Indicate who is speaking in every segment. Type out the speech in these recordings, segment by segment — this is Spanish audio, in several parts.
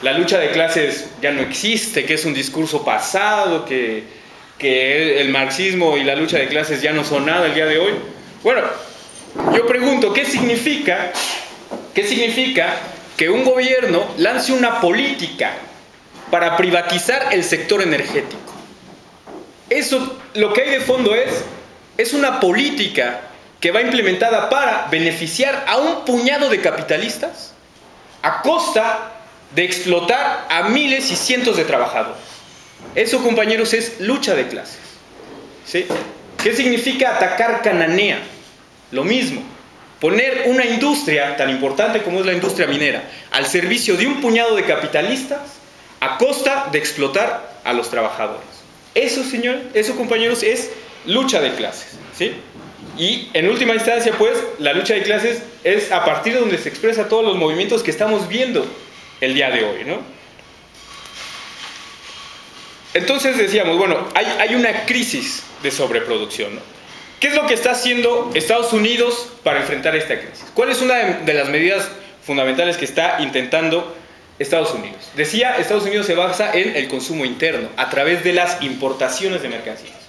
Speaker 1: la lucha de clases ya no existe, que es un discurso pasado, que el marxismo y la lucha de clases ya no son nada el día de hoy. Bueno, yo pregunto, ¿qué significa que un gobierno lance una política para privatizar el sector energético? Eso, lo que hay de fondo es una política que va implementada para beneficiar a un puñado de capitalistas a costa de explotar a miles y cientos de trabajadores. Eso, compañeros, es lucha de clases, ¿sí? ¿Qué significa atacar Cananea? Lo mismo, poner una industria tan importante como es la industria minera al servicio de un puñado de capitalistas a costa de explotar a los trabajadores. Eso, señor, eso, compañeros, es lucha de clases, ¿sí? Y en última instancia, pues, la lucha de clases es a partir de donde se expresa todos los movimientos que estamos viendo el día de hoy, ¿no? Entonces decíamos, bueno, hay una crisis de sobreproducción, ¿no? ¿Qué es lo que está haciendo Estados Unidos para enfrentar esta crisis? ¿Cuál es una de las medidas fundamentales que está intentando Estados Unidos? Decía, Estados Unidos se basa en el consumo interno, a través de las importaciones de mercancías.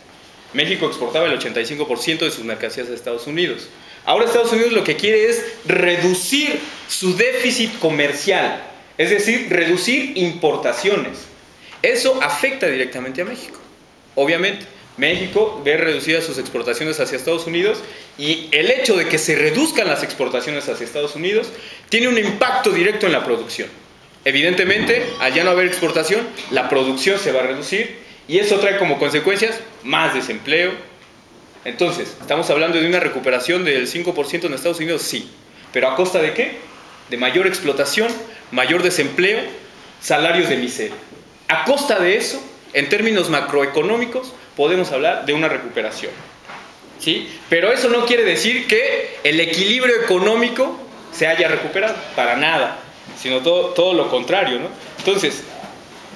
Speaker 1: México exportaba el 85% de sus mercancías a Estados Unidos. Ahora Estados Unidos lo que quiere es reducir su déficit comercial, es decir, reducir importaciones. Eso afecta directamente a México. Obviamente, México ve reducidas sus exportaciones hacia Estados Unidos y el hecho de que se reduzcan las exportaciones hacia Estados Unidos tiene un impacto directo en la producción. Evidentemente, al ya no haber exportación, la producción se va a reducir y eso trae como consecuencias más desempleo. Entonces, ¿estamos hablando de una recuperación del 5% en Estados Unidos? Sí. ¿Pero a costa de qué? De mayor explotación, mayor desempleo, salarios de miseria. A costa de eso, en términos macroeconómicos, podemos hablar de una recuperación, ¿sí? Pero eso no quiere decir que el equilibrio económico se haya recuperado, para nada, sino todo lo contrario, ¿no? Entonces,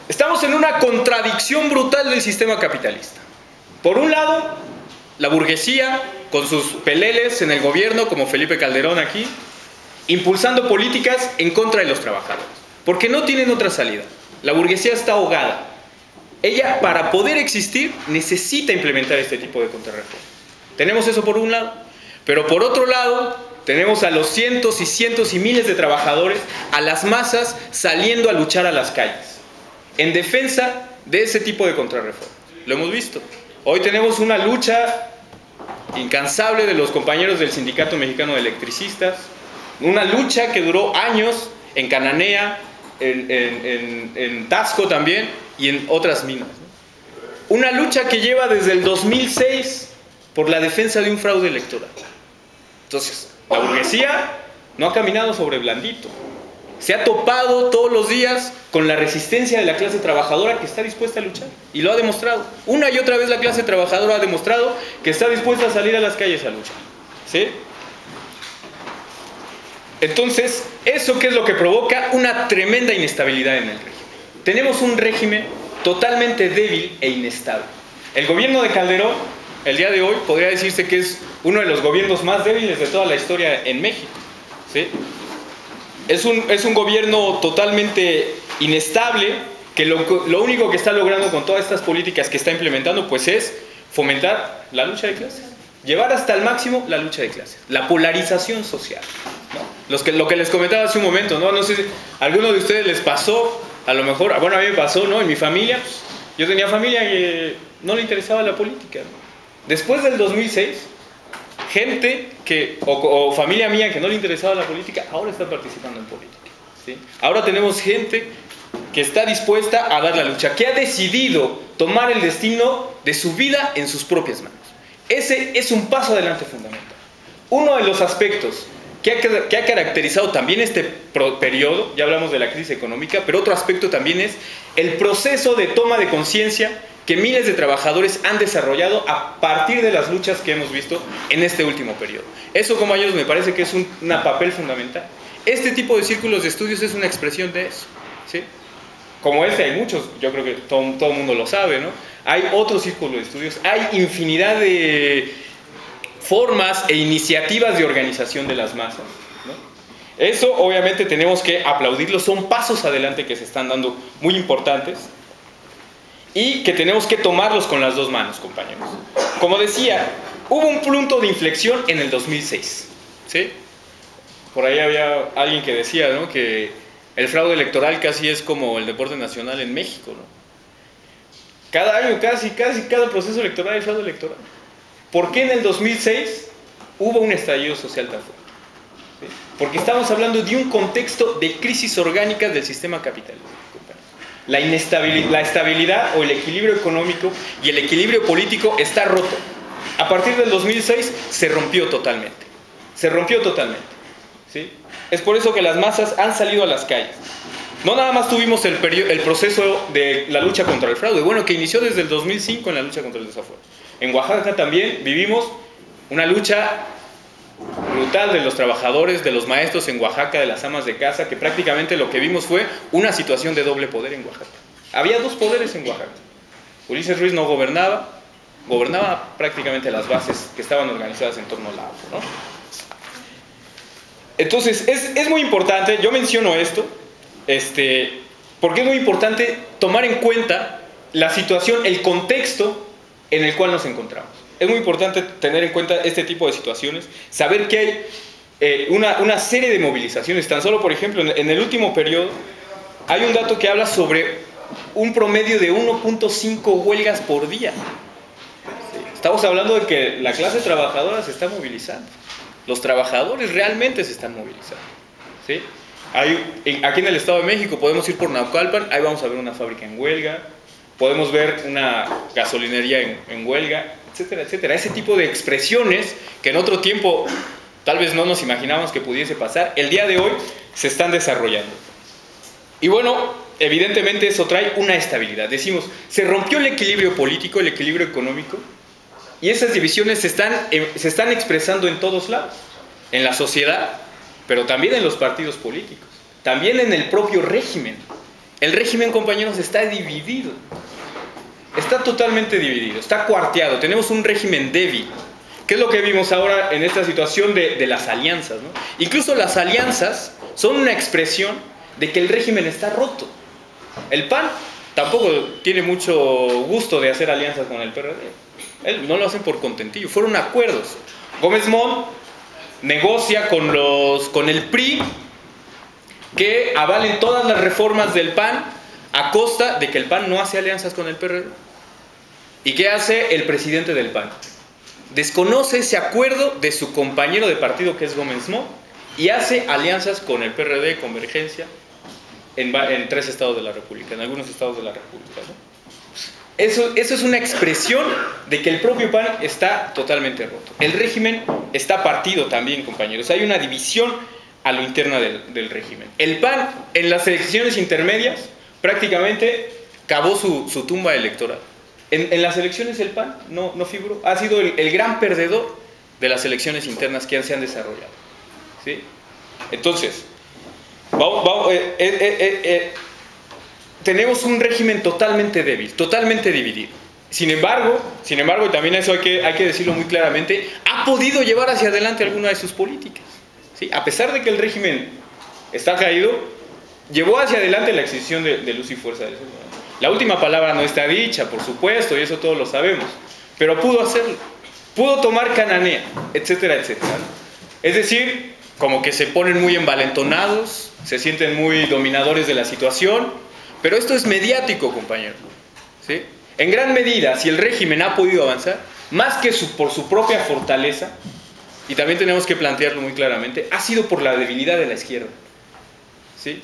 Speaker 1: estamos en una contradicción brutal del sistema capitalista. Por un lado, la burguesía, con sus peleles en el gobierno, como Felipe Calderón aquí, impulsando políticas en contra de los trabajadores, porque no tienen otra salida. La burguesía está ahogada. Ella, para poder existir, necesita implementar este tipo de contrarreforma. Tenemos eso por un lado. Pero por otro lado, tenemos a los cientos y cientos y miles de trabajadores, a las masas, saliendo a luchar a las calles, en defensa de ese tipo de contrarreforma. Lo hemos visto. Hoy tenemos una lucha incansable de los compañeros del Sindicato Mexicano de Electricistas, una lucha que duró años en Cananea, en Taxco también y en otras minas. Una lucha que lleva desde el 2006 por la defensa de un fraude electoral. Entonces, la burguesía no ha caminado sobre blandito. Se ha topado todos los días con la resistencia de la clase trabajadora que está dispuesta a luchar. Y lo ha demostrado. Una y otra vez la clase trabajadora ha demostrado que está dispuesta a salir a las calles a luchar, ¿sí? Entonces, ¿eso qué es lo que provoca? Una tremenda inestabilidad en el régimen. Tenemos un régimen totalmente débil e inestable. El gobierno de Calderón, el día de hoy, podría decirse que es uno de los gobiernos más débiles de toda la historia en México, ¿sí? Es un gobierno totalmente inestable, que lo único que está logrando con todas estas políticas que está implementando, pues es fomentar la lucha de clases. Llevar hasta el máximo la lucha de clases, la polarización social, ¿no? Lo que les comentaba hace un momento, ¿no? No sé si a alguno de ustedes les pasó, a lo mejor, bueno, a mí me pasó, ¿no? En mi familia, yo tenía familia que no le interesaba la política, ¿no? Después del 2006, gente o familia mía que no le interesaba la política, ahora está participando en política, ¿sí? Ahora tenemos gente que está dispuesta a dar la lucha, que ha decidido tomar el destino de su vida en sus propias manos. Ese es un paso adelante fundamental. Uno de los aspectos que ha caracterizado también este periodo, ya hablamos de la crisis económica, pero otro aspecto también es el proceso de toma de conciencia que miles de trabajadores han desarrollado a partir de las luchas que hemos visto en este último periodo. Eso, compañeros, me parece que es un papel fundamental. Este tipo de círculos de estudios es una expresión de eso, ¿sí? Como este hay muchos, yo creo que todo el mundo lo sabe, ¿no? Hay otros círculos de estudios, hay infinidad de formas e iniciativas de organización de las masas, ¿no? Eso obviamente tenemos que aplaudirlo, son pasos adelante que se están dando muy importantes y que tenemos que tomarlos con las dos manos, compañeros. Como decía, hubo un punto de inflexión en el 2006, ¿sí? Por ahí había alguien que decía, ¿no?, que el fraude electoral casi es como el deporte nacional en México, ¿no? Cada año, casi cada proceso electoral es fraude electoral. ¿Por qué en el 2006 hubo un estallido social tan fuerte? ¿Sí? Porque estamos hablando de un contexto de crisis orgánicas del sistema capitalista. La estabilidad o el equilibrio económico y el equilibrio político está roto. A partir del 2006 se rompió totalmente. Se rompió totalmente. ¿Sí? Es por eso que las masas han salido a las calles. No nada más tuvimos el proceso de la lucha contra el fraude, bueno, que inició desde el 2005 en la lucha contra el desafuero. En Oaxaca también vivimos una lucha brutal de los trabajadores, de los maestros en Oaxaca, de las amas de casa, que prácticamente lo que vimos fue una situación de doble poder en Oaxaca. Había dos poderes en Oaxaca. Ulises Ruiz no gobernaba prácticamente las bases que estaban organizadas en torno al agua, ¿no? Entonces, es muy importante, yo menciono esto, porque es muy importante tomar en cuenta la situación, el contexto en el cual nos encontramos. Es muy importante tener en cuenta este tipo de situaciones, saber que hay una serie de movilizaciones. Tan solo, por ejemplo, en el último periodo, hay un dato que habla sobre un promedio de 1.5 huelgas por día. Estamos hablando de que la clase trabajadora se está movilizando. Los trabajadores realmente se están movilizando. ¿Sí? Aquí en el Estado de México podemos ir por Naucalpan, ahí vamos a ver una fábrica en huelga, podemos ver una gasolinería en huelga, etcétera, etcétera. Ese tipo de expresiones que en otro tiempo tal vez no nos imaginábamos que pudiese pasar, el día de hoy se están desarrollando. Y bueno, evidentemente eso trae una estabilidad. Decimos, se rompió el equilibrio político, el equilibrio económico, y esas divisiones se están expresando en todos lados, en la sociedad, pero también en los partidos políticos, también en el propio régimen. El régimen, compañeros, está dividido, está totalmente dividido, está cuarteado, tenemos un régimen débil. ¿Qué es lo que vimos ahora en esta situación de las alianzas, ¿no? Incluso las alianzas son una expresión de que el régimen está roto. El PAN tampoco tiene mucho gusto de hacer alianzas con el PRD. No lo hacen por contentillo, fueron acuerdos. Gómez Montt negocia con el PRI que avalen todas las reformas del PAN a costa de que el PAN no hace alianzas con el PRD. ¿Y qué hace el presidente del PAN? Desconoce ese acuerdo de su compañero de partido, que es Gómez Montt, y hace alianzas con el PRD, Convergencia, en 3 estados de la República, en algunos estados de la República, ¿no? Eso es una expresión de que el propio PAN está totalmente roto. El régimen está partido también, compañeros. Hay una división a lo interna del régimen. El PAN, en las elecciones intermedias, prácticamente cavó su tumba electoral. En las elecciones el PAN no figuró. Ha sido el gran perdedor de las elecciones internas que se han desarrollado. ¿Sí? Entonces, tenemos un régimen totalmente débil, totalmente dividido. Sin embargo, y también eso hay que decirlo muy claramente, ha podido llevar hacia adelante alguna de sus políticas. ¿Sí? A pesar de que el régimen está caído, llevó hacia adelante la adquisición de luz y fuerza del ciudadano. La última palabra no está dicha, por supuesto, y eso todos lo sabemos, pero pudo hacerlo. Pudo tomar Cananea, etcétera, etcétera. Es decir, como que se ponen muy envalentonados, se sienten muy dominadores de la situación, pero esto es mediático, compañero. ¿Sí? En gran medida, si el régimen ha podido avanzar, más que por su propia fortaleza, y también tenemos que plantearlo muy claramente, ha sido por la debilidad de la izquierda. ¿Sí?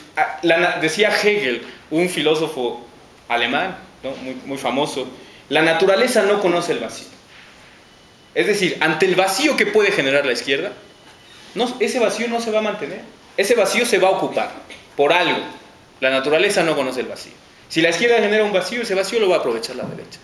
Speaker 1: Decía Hegel, un filósofo alemán, ¿no?, muy famoso, la naturaleza no conoce el vacío. Es decir, ante el vacío que puede generar la izquierda, ese vacío no se va a mantener, ese vacío se va a ocupar por algo. La naturaleza no conoce el vacío. Si la izquierda genera un vacío, ese vacío lo va a aprovechar la derecha.